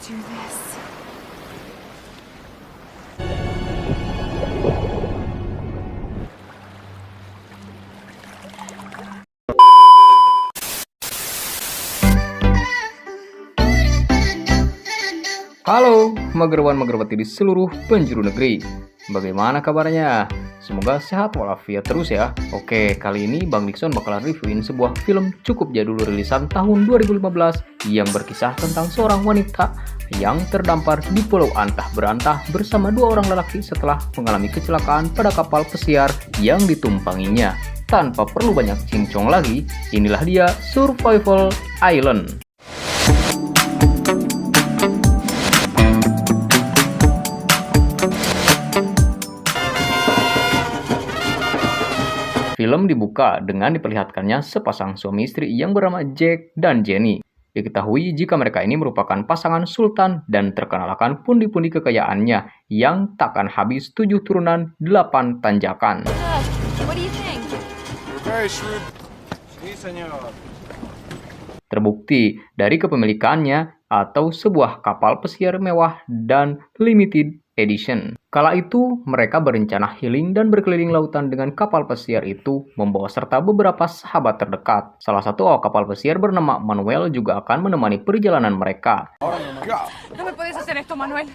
do this. Halo, magerwan-magerwati di seluruh penjuru negeri. Bagaimana kabarnya? Semoga sehat walafiat terus ya. Oke, kali ini Bang Nixon bakalan reviewin sebuah film cukup jadul rilisan tahun 2015 yang berkisah tentang seorang wanita yang terdampar di pulau antah berantah bersama dua orang lelaki setelah mengalami kecelakaan pada kapal pesiar yang ditumpanginya. Tanpa perlu banyak cincong lagi, inilah dia Survival Island. Film dibuka dengan diperlihatkannya sepasang suami istri yang bernama Jack dan Jenny. Diketahui jika mereka ini merupakan pasangan sultan dan terkenal akan pundi-pundi kekayaannya yang takkan habis 7 turunan 8 tanjakan. What do you think? You're very shrewd. Sí, señor. Terbukti dari kepemilikannya atau sebuah kapal pesiar mewah dan limited edition. Kala itu, mereka berencana healing dan berkeliling lautan dengan kapal pesiar itu, membawa serta beberapa sahabat terdekat. Salah satu awak kapal pesiar bernama Manuel juga akan menemani perjalanan mereka. No me puedes hacer esto, Manuel.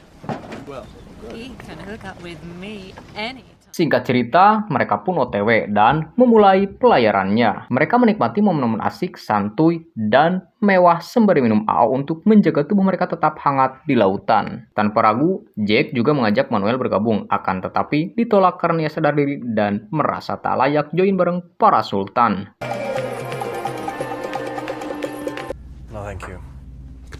He can hook up with me anytime. Singkat cerita, mereka pun OTW dan memulai pelayarannya. Mereka menikmati momen-momen asik, santuy, dan mewah sembari minum AO untuk menjaga tubuh mereka tetap hangat di lautan. Tanpa ragu, Jack juga mengajak Manuel bergabung, akan tetapi ditolak karena ia sadar diri dan merasa tak layak join bareng para sultan. No, thank you.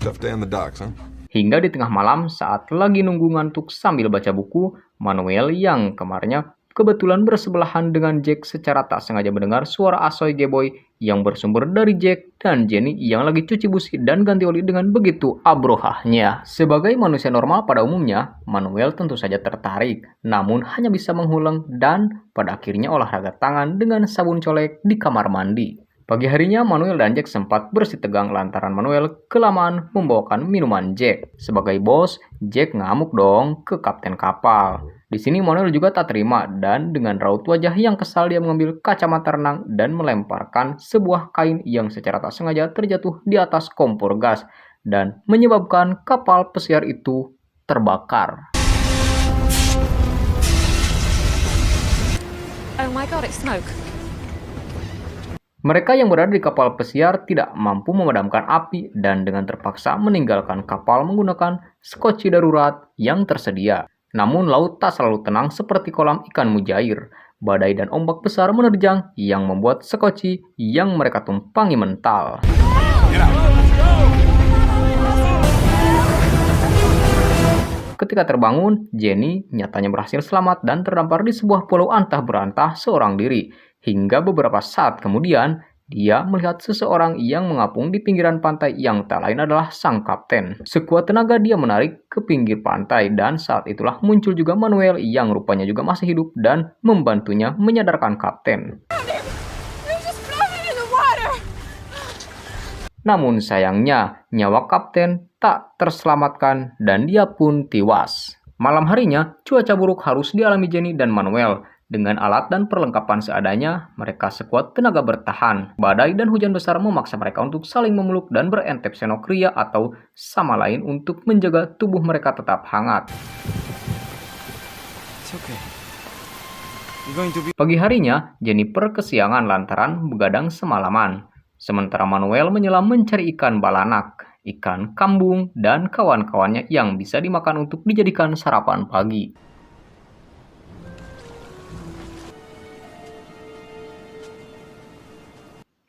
Tough day on the docks, huh? Hingga di tengah malam saat lagi nunggu ngantuk sambil baca buku, Manuel yang kemarinnya kebetulan bersebelahan dengan Jack secara tak sengaja mendengar suara asoy geboy yang bersumber dari Jack dan Jenny yang lagi cuci busi dan ganti oli dengan begitu abrohahnya. Sebagai manusia normal pada umumnya, Manuel tentu saja tertarik, namun hanya bisa menghuleng dan pada akhirnya olahraga tangan dengan sabun colek di kamar mandi. Pagi harinya, Manuel dan Jack sempat bersih tegang lantaran Manuel kelamaan membawakan minuman Jack. Sebagai bos, Jack ngamuk dong ke kapten kapal. Di sini Manuel juga tak terima dan dengan raut wajah yang kesal dia mengambil kacamata renang dan melemparkan sebuah kain yang secara tak sengaja terjatuh di atas kompor gas dan menyebabkan kapal pesiar itu terbakar. Oh my god, it's smoke. Mereka yang berada di kapal pesiar tidak mampu memadamkan api dan dengan terpaksa meninggalkan kapal menggunakan skoci darurat yang tersedia. Namun laut tak selalu tenang seperti kolam ikan mujair. Badai dan ombak besar menerjang yang membuat skoci yang mereka tumpangi mental. Ketika terbangun, Jenny nyatanya berhasil selamat dan terdampar di sebuah pulau antah berantah seorang diri. Hingga beberapa saat kemudian, dia melihat seseorang yang mengapung di pinggiran pantai yang tak lain adalah sang kapten. Sekuat tenaga dia menarik ke pinggir pantai dan saat itulah muncul juga Manuel yang rupanya juga masih hidup dan membantunya menyadarkan kapten. You're just floating in the water. Namun sayangnya, nyawa kapten tak terselamatkan dan dia pun tewas. Malam harinya, cuaca buruk harus dialami Jenny dan Manuel. Dengan alat dan perlengkapan seadanya, mereka sekuat tenaga bertahan. Badai dan hujan besar memaksa mereka untuk saling memeluk dan berentep senokria atau sama lain untuk menjaga tubuh mereka tetap hangat. It's okay. You're going to be... Pagi harinya, Jennifer kesiangan lantaran begadang semalaman. Sementara Manuel menyelam mencari ikan balanak, ikan kambung, dan kawan-kawannya yang bisa dimakan untuk dijadikan sarapan pagi.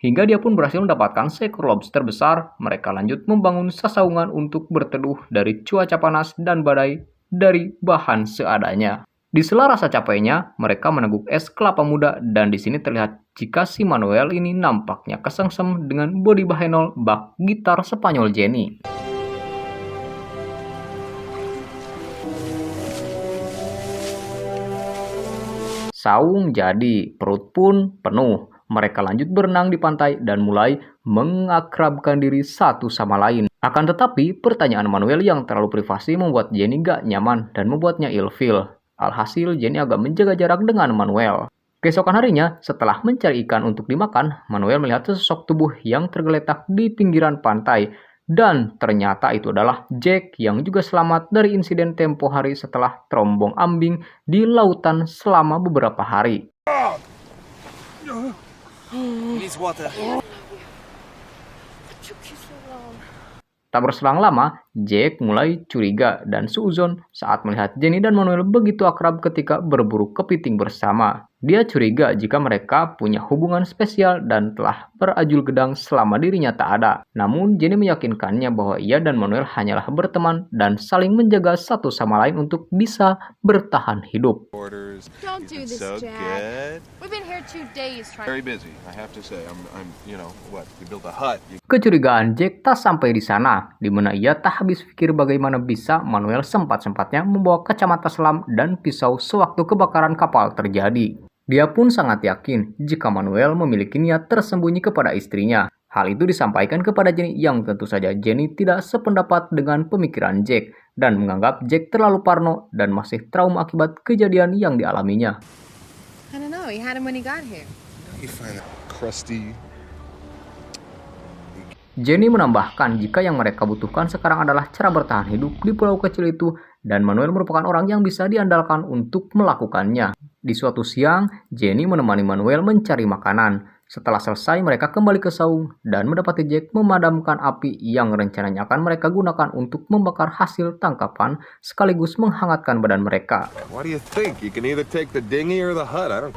Hingga dia pun berhasil mendapatkan seekor lobster besar, mereka lanjut membangun sasaungan untuk berteduh dari cuaca panas dan badai dari bahan seadanya. Di sela rasa capeknya, mereka meneguk es kelapa muda dan di sini terlihat jika si Manuel ini nampaknya kesengsem dengan body bahenol bak gitar Spanyol Jenny. Saung jadi, perut pun penuh. mereka lanjut berenang di pantai dan mulai mengakrabkan diri satu sama lain. Akan tetapi, pertanyaan Manuel yang terlalu privasi membuat Jenny gak nyaman dan membuatnya ilfeel. Alhasil, Jenny agak menjaga jarak dengan Manuel. Keesokan harinya, setelah mencari ikan untuk dimakan, Manuel melihat sesosok tubuh yang tergeletak di pinggiran pantai. Dan ternyata itu adalah Jack yang juga selamat dari insiden tempo hari setelah terombang-ambing di lautan selama beberapa hari. Needs water. Tak berselang lama, Jack mulai curiga dan suuzon saat melihat Jenny dan Manuel begitu akrab ketika berburu kepiting bersama. Dia curiga jika mereka punya hubungan spesial dan telah berajul gedang selama dirinya tak ada. Namun, Jenny meyakinkannya bahwa ia dan Manuel hanyalah berteman dan saling menjaga satu sama lain untuk bisa bertahan hidup. Orders. Don't do this, Jack. We've been here 2 days trying. Very busy, I have to say. I'm you know, what? You built a hut. Kecurigaan Jack tak sampai di sana, di mana ia tak habis pikir bagaimana bisa Manuel sempat-sempatnya membawa kacamata selam dan pisau sewaktu kebakaran kapal terjadi. Dia pun sangat yakin jika Manuel memiliki niat tersembunyi kepada istrinya. Hal itu disampaikan kepada Jenny yang tentu saja Jenny tidak sependapat dengan pemikiran Jack dan menganggap Jack terlalu parno dan masih trauma akibat kejadian yang dialaminya. I don't know. He had him when he got here. You find that crusty. Jenny menambahkan jika yang mereka butuhkan sekarang adalah cara bertahan hidup di pulau kecil itu dan Manuel merupakan orang yang bisa diandalkan untuk melakukannya. Di suatu siang, Jenny menemani Manuel mencari makanan. Setelah selesai, mereka kembali ke saung dan mendapati Jack memadamkan api yang rencananya akan mereka gunakan untuk membakar hasil tangkapan sekaligus menghangatkan badan mereka. What do you think? You can either take the dinghy or the hut. I don't.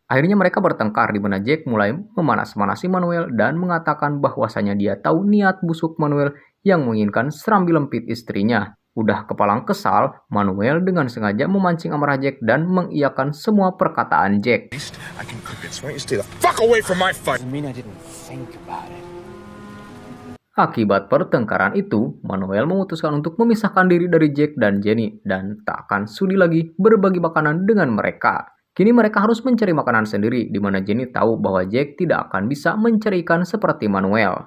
Akhirnya mereka bertengkar di mana Jack mulai memanas-manasi Manuel dan mengatakan bahwasanya dia tahu niat busuk Manuel yang menginginkan serambi lempit istrinya. Udah kepalang kesal, Manuel dengan sengaja memancing amarah Jack dan mengiyakan semua perkataan Jack. I can cook it. Why don't you stay the fuck away from my fight? I mean, I didn't think about it. Akibat pertengkaran itu, Manuel memutuskan untuk memisahkan diri dari Jack dan Jenny dan tak akan sudi lagi berbagi makanan dengan mereka. Kini mereka harus mencari makanan sendiri, di mana Jenny tahu bahwa Jack tidak akan bisa mencari ikan seperti Manuel.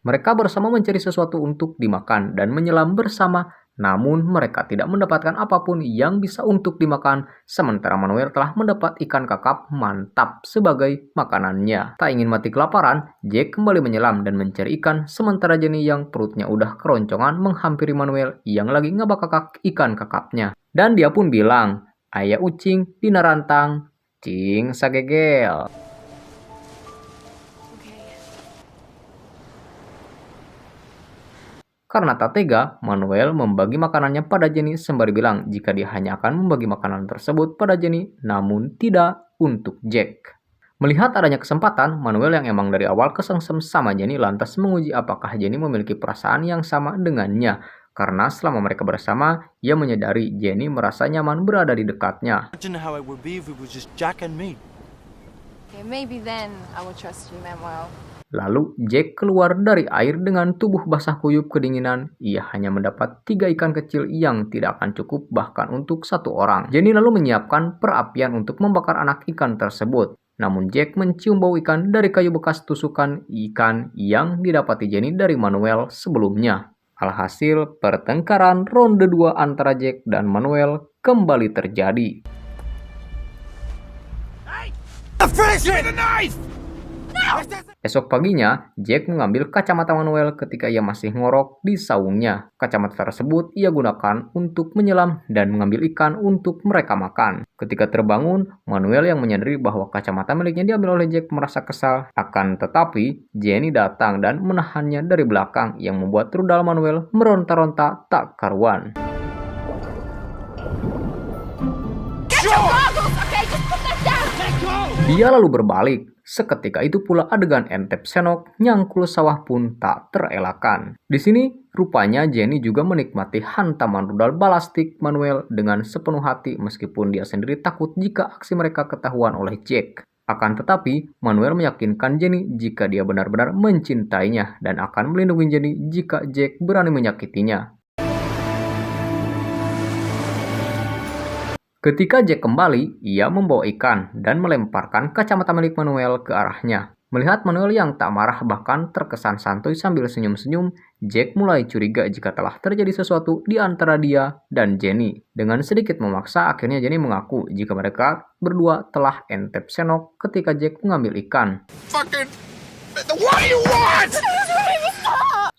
Mereka bersama mencari sesuatu untuk dimakan dan menyelam bersama, namun mereka tidak mendapatkan apapun yang bisa untuk dimakan, sementara Manuel telah mendapat ikan kakap mantap sebagai makanannya. Tak ingin mati kelaparan, Jack kembali menyelam dan mencari ikan, sementara Jenny yang perutnya udah keroncongan menghampiri Manuel yang lagi ngebakak ikan kakapnya. Dan dia pun bilang, "Aya ucing dina rantang, cing sagegel." Karena tak tega, Manuel membagi makanannya pada Jenny sembari bilang jika dia hanya akan membagi makanan tersebut pada Jenny, namun tidak untuk Jack. Melihat adanya kesempatan, Manuel yang emang dari awal kesengsem sama Jenny lantas menguji apakah Jenny memiliki perasaan yang sama dengannya. Karena selama mereka bersama, ia menyadari Jenny merasa nyaman berada di dekatnya. Imagine how it would be if it was just Jack and me. Okay, maybe then I will trust you, Manuel. Lalu Jack keluar dari air dengan tubuh basah kuyup kedinginan. Ia hanya mendapat 3 ikan kecil yang tidak akan cukup bahkan untuk 1 orang. Jenny lalu menyiapkan perapian untuk membakar anak ikan tersebut. Namun Jack mencium bau ikan dari kayu bekas tusukan ikan yang didapati Jenny dari Manuel sebelumnya. Alhasil, pertengkaran ronde 2 antara Jack dan Manuel kembali terjadi. Esok paginya, Jack mengambil kacamata Manuel ketika ia masih ngorok di saungnya. Kacamata tersebut ia gunakan untuk menyelam dan mengambil ikan untuk mereka makan. Ketika terbangun, Manuel yang menyadari bahwa kacamata miliknya diambil oleh Jack merasa kesal. Akan tetapi, Jenny datang dan menahannya dari belakang yang membuat rudal Manuel meronta-ronta tak karuan. Dia lalu berbalik. Seketika itu pula adegan Entep Senok nyangkul sawah pun tak terelakkan. Di sini rupanya Jenny juga menikmati hantaman rudal balastik Manuel dengan sepenuh hati meskipun dia sendiri takut jika aksi mereka ketahuan oleh Jack. Akan tetapi Manuel meyakinkan Jenny jika dia benar-benar mencintainya dan akan melindungi Jenny jika Jack berani menyakitinya. Ketika Jack kembali, ia membawa ikan dan melemparkan kacamata milik Manuel ke arahnya. Melihat Manuel yang tak marah bahkan terkesan santuy sambil senyum-senyum, Jack mulai curiga jika telah terjadi sesuatu di antara dia dan Jenny. Dengan sedikit memaksa, akhirnya Jenny mengaku jika mereka berdua telah entep senok ketika Jack mengambil ikan. Fucking. What do you want?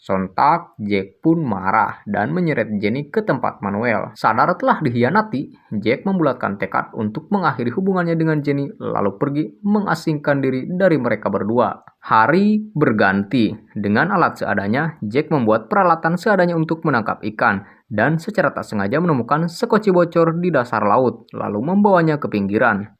Sontak, Jack pun marah dan menyeret Jenny ke tempat Manuel. Sadar telah dikhianati, Jack membulatkan tekad untuk mengakhiri hubungannya dengan Jenny lalu pergi mengasingkan diri dari mereka berdua. Hari berganti. Dengan alat seadanya, Jack membuat peralatan seadanya untuk menangkap ikan dan secara tak sengaja menemukan sekoci bocor di dasar laut lalu membawanya ke pinggiran.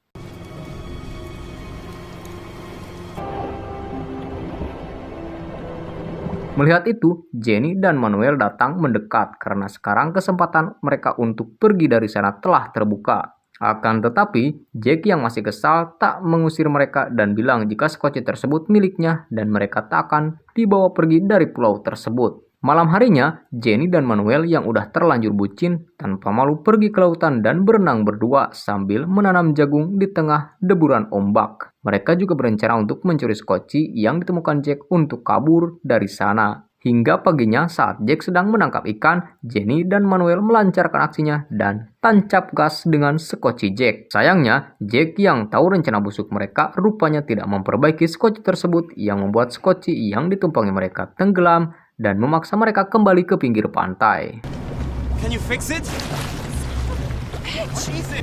Melihat itu, Jenny dan Manuel datang mendekat karena sekarang kesempatan mereka untuk pergi dari sana telah terbuka. Akan tetapi, Jack yang masih kesal tak mengusir mereka dan bilang jika sekoci tersebut miliknya dan mereka tak akan dibawa pergi dari pulau tersebut. Malam harinya, Jenny dan Manuel yang udah terlanjur bucin tanpa malu pergi ke lautan dan berenang berdua sambil menanam jagung di tengah deburan ombak. Mereka juga berencana untuk mencuri sekoci yang ditemukan Jack untuk kabur dari sana. Hingga paginya saat Jack sedang menangkap ikan, Jenny dan Manuel melancarkan aksinya dan tancap gas dengan sekoci Jack. Sayangnya, Jack yang tahu rencana busuk mereka rupanya tidak memperbaiki sekoci tersebut yang membuat sekoci yang ditumpangi mereka tenggelam dan memaksa mereka kembali ke pinggir pantai. Can you fix it? Jesus.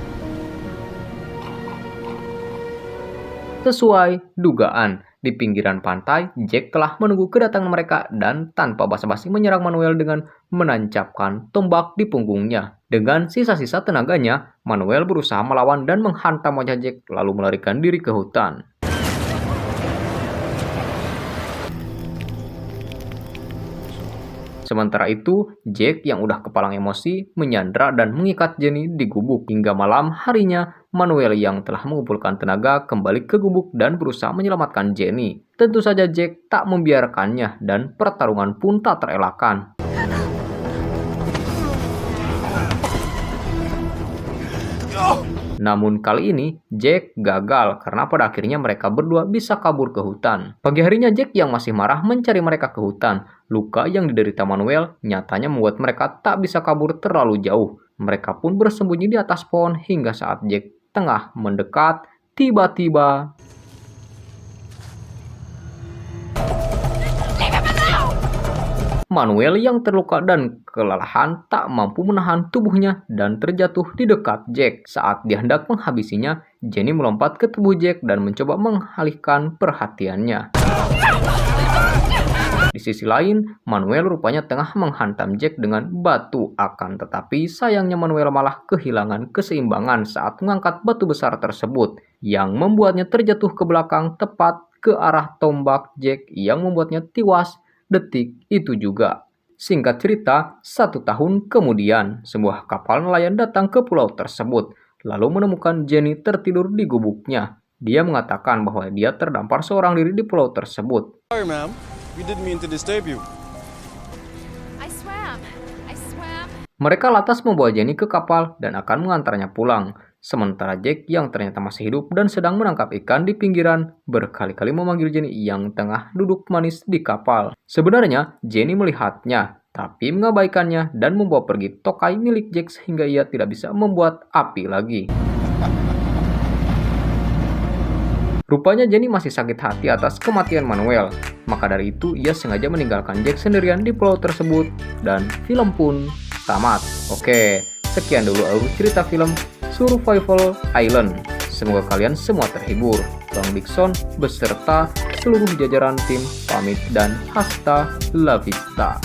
Sesuai dugaan, di pinggiran pantai, Jack telah menunggu kedatangan mereka dan tanpa basa-basi menyerang Manuel dengan menancapkan tombak di punggungnya. Dengan sisa-sisa tenaganya, Manuel berusaha melawan dan menghantam wajah Jack lalu melarikan diri ke hutan. Sementara itu, Jack yang udah kepalang emosi menyandra dan mengikat Jenny di gubuk. Hingga malam harinya, Manuel yang telah mengumpulkan tenaga kembali ke gubuk dan berusaha menyelamatkan Jenny. Tentu saja Jack tak membiarkannya dan pertarungan pun tak terelakkan. Namun kali ini, Jack gagal karena pada akhirnya mereka berdua bisa kabur ke hutan. Pagi harinya Jack yang masih marah mencari mereka ke hutan. Luka yang diderita Manuel nyatanya membuat mereka tak bisa kabur terlalu jauh. Mereka pun bersembunyi di atas pohon hingga saat Jack tengah mendekat, tiba-tiba Manuel yang terluka dan kelelahan tak mampu menahan tubuhnya dan terjatuh di dekat Jack. Saat dia hendak menghabisinya, Jenny melompat ke tubuh Jack dan mencoba mengalihkan perhatiannya. Di sisi lain, Manuel rupanya tengah menghantam Jack dengan batu. Akan tetapi sayangnya Manuel malah kehilangan keseimbangan saat mengangkat batu besar tersebut, yang membuatnya terjatuh ke belakang tepat ke arah tombak Jack yang membuatnya tewas detik itu juga. Singkat cerita, 1 tahun kemudian, sebuah kapal nelayan datang ke pulau tersebut, lalu menemukan Jenny tertidur di gubuknya. Dia mengatakan bahwa dia terdampar seorang diri di pulau tersebut. Sorry, ma'am. We didn't mean to disturb you. I swam. Mereka lantas membawa Jenny ke kapal dan akan mengantarnya pulang. Sementara Jack yang ternyata masih hidup dan sedang menangkap ikan di pinggiran berkali-kali memanggil Jenny yang tengah duduk manis di kapal. Sebenarnya Jenny melihatnya, tapi mengabaikannya dan membawa pergi tokai milik Jack sehingga ia tidak bisa membuat api lagi. Rupanya Jenny masih sakit hati atas kematian Manuel. Maka dari itu ia sengaja meninggalkan Jack sendirian di pulau tersebut dan film pun tamat. Oke, sekian dulu alur cerita film Survival Island. Semoga kalian semua terhibur. Bang Dixon beserta seluruh jajaran tim pamit dan hasta la vista.